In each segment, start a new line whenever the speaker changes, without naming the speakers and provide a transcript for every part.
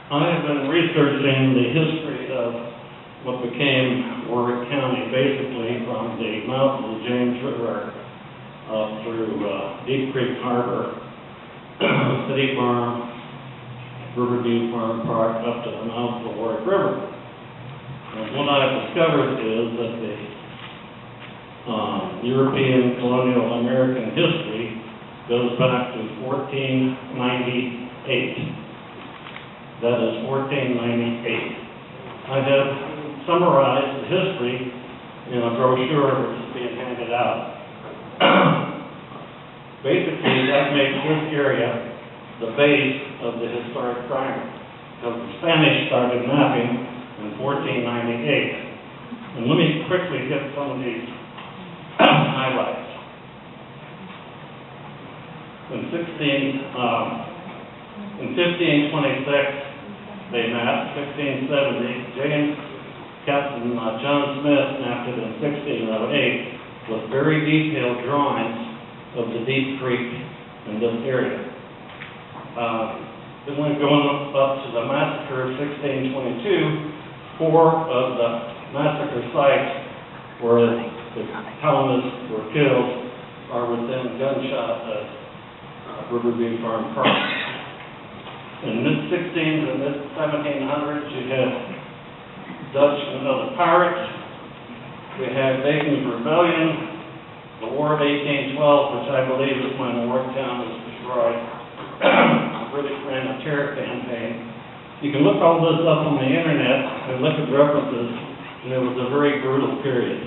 I have been researching the history of what became Warwick County, basically from the mouth of the James River through Deep Creek Harbor, City Farm, Riverview Farm Park, up to the mouth of the Warwick River. And what I've discovered is that the European colonial American history goes back to 1498. That is 1498. I have summarized the history in a brochure which is being handed out. Basically, that makes this area the base of the historic primer, because the Spanish started mapping in 1498. And let me quickly hit some of these highlights. In 1526, they mapped. 1670, Captain John Smith mapped it in 1608 with very detailed drawings of the Deep Creek in this area. Then we're going up to the massacre of 1622. 4 of the massacre sites where the colonists were killed are within gunshot of Riverview Farm Park. In the mid-1600s and mid-1700s, you had Dutch and other pirates. We had Bacon's Rebellion, the War of 1812, which I believe is when Yorktown was destroyed. The British ran a terror campaign. You can look all this up on the internet and look at references, and it was a very brutal period.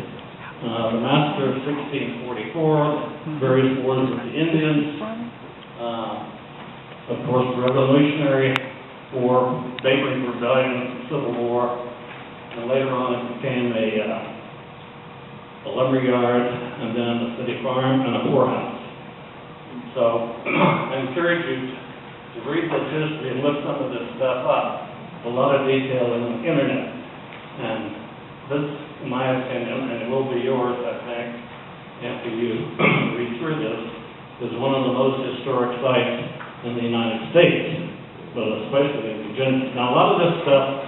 The massacre of 1644, various wars with the Indians, of course, the Revolutionary War, Bacon's Rebellion, Civil War, and later on it became a lumber yard, and then a city farm and a poorhouse. So I encourage you to read this history and look some of this stuff up. A lot of detail in the internet. And this, in my opinion, and it will be yours, I think, after you read through this, is one of the most historic sites in the United States, but especially in Virginia. Now, a lot of this stuff,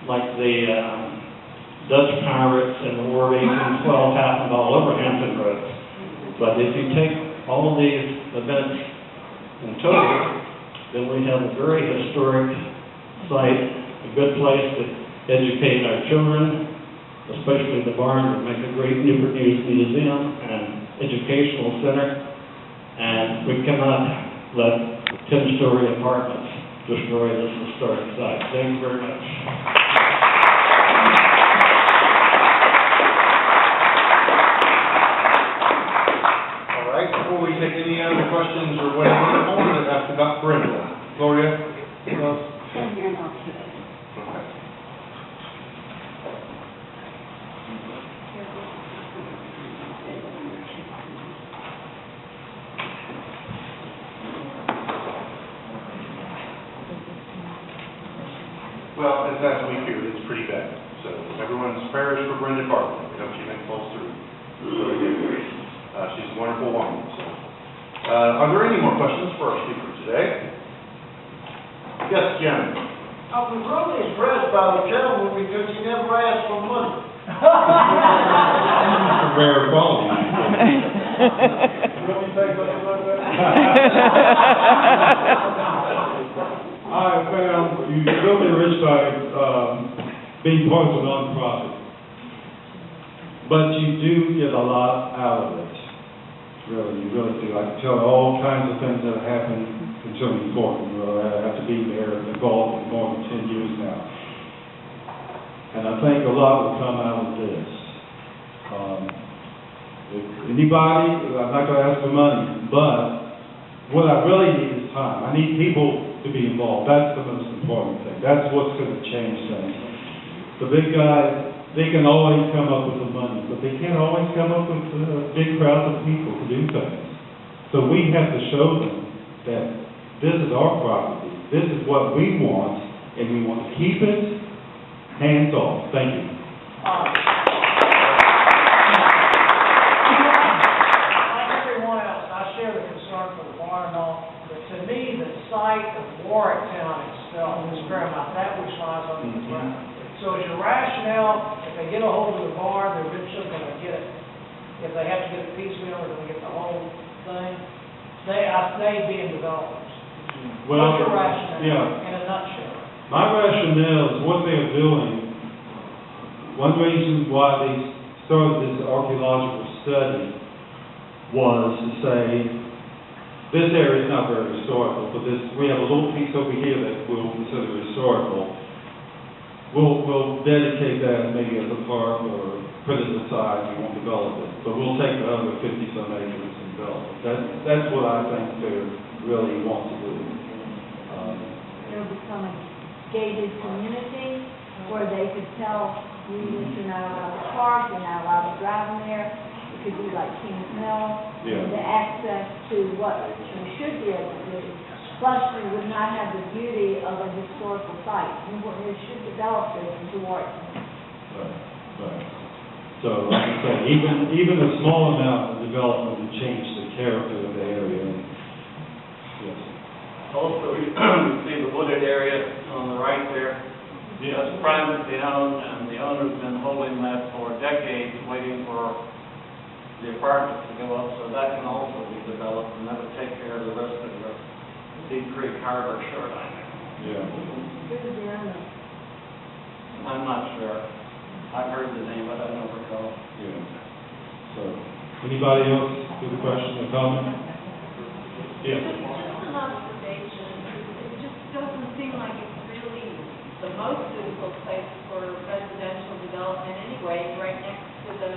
like the Dutch pirates and the War of 1812, happened all over Hampton Roads. But if you take all of these events in total, then we have a very historic site, a good place to educate our children, especially the barn would make a great Newport News museum and educational center. And we cannot let 10-story apartments destroy this historic site. Thank you very much.
All right, before we take any other questions or whatever, I wanted to ask about Brenda. Gloria? Well, as last week here, it's pretty bad. So everyone's prayers for Brenda Carter. We hope she makes falls through. She's a wonderful woman. So, are there any more questions for our speaker today? Yes, Jim.
I was really impressed by the gentleman because he never asked for money.
It's a rare quality.
Really think something like that?
I found you really rich by being part of a nonprofit, but you do get a lot out of it. Really, you really do. I can tell all kinds of things that have happened concerning Portland. I have to be there involved for more than 10 years now, and I think a lot will come out of this. If anybody, I'm not going to ask for money, but what I really need is time. I need people to be involved. That's the most important thing. That's what's going to change things. The big guys, they can always come up with the money, but they can't always come up with big crowds of people to do things. So we have to show them that this is our property. This is what we want, and we want to keep it hands off. Thank you.
Like everyone else, I share the concern for the barn and all, but to me, the site of Warwicktown is itself, this Paramount, that which lies under the ground. So is your rationale, if they get a hold of the barn, they're eventually gonna get it, if they have to get it piecemeal, they're gonna get the whole thing? They being developers.
Well,
What's your rationale,
yeah.
in a nutshell?
My rationale is what they're doing. One reason why they started this archaeological study was to say, this area is not very historical, but we have a little piece over here that we'll consider historical. We'll dedicate that maybe as a park or put it aside, we won't develop it. But we'll take the other 50-some acres and develop it. That's what I think they really want to do.
It'll become a gated community where they could tell you that you're not allowed to park, you're not allowed to drive in there. It could be like King's Mill,
Yeah.
the access to what you should be able to do. Plus, you would not have the beauty of a historical site. You should develop this into art.
Right. So, like I say, even a small amount of development would change the character of the area. Yes.
Also, you see the wooded area on the right there. That's privately owned, and the owner's been holding that for decades, waiting for the apartments to go up, so that can also be developed, and that would take care of the rest of the Deep Creek Harbor shoreline.
Yeah.
Who's the owner?
I'm not sure. I've heard the name, but I don't recall.
Yeah. So, anybody else with a question or comment? Yes.
Just an observation, it just doesn't seem like it's really the most suitable place for residential development anyway, right next to the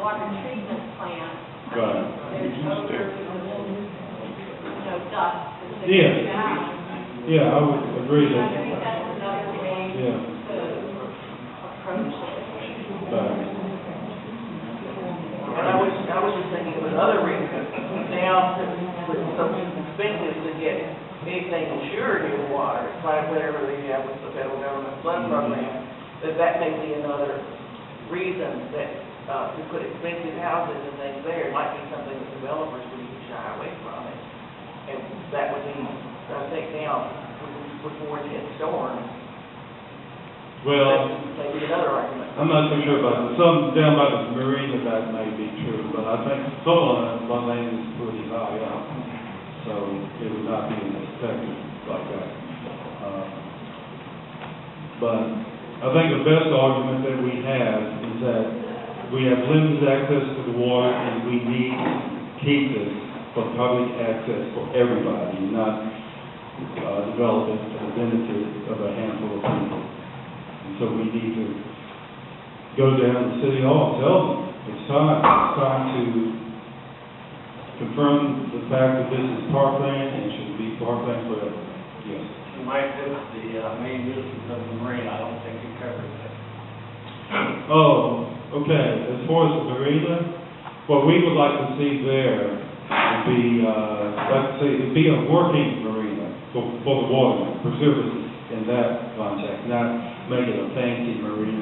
water treatment plant.
Right.
There's odor, dust.
Yes. Yeah, I would agree
I
that.
think that's another way
Yeah.
to approach it.
Right.
And I was just thinking of another reason, now, it's so expensive to get anything insured in water, like whatever they have with the federal government flood program, that may be another reason that, to put expensive houses and things there, it might be something that developers would even shy away from it. And that would be, I think now, with more intense storms,
Well,
maybe another argument.
I'm not so sure about it. Some down by the marina, that may be true, but I think Solon, my name is pretty high up, so it would not be effective like that. But I think the best argument that we have is that we have limited access to the water, and we need to keep this for public access for everybody, not develop it for the benefit of a handful of people. So we need to go down to City Hall and tell them, it's time to confirm the fact that this is parkland and should be parkland forever. Yes.
You might do the main uses of the marina, I don't think you covered that.
Oh, okay, as far as the marina, what we would like to see there would be, it'd be a working marina for the watermen, preserve it in that context, not make it a fancy marina.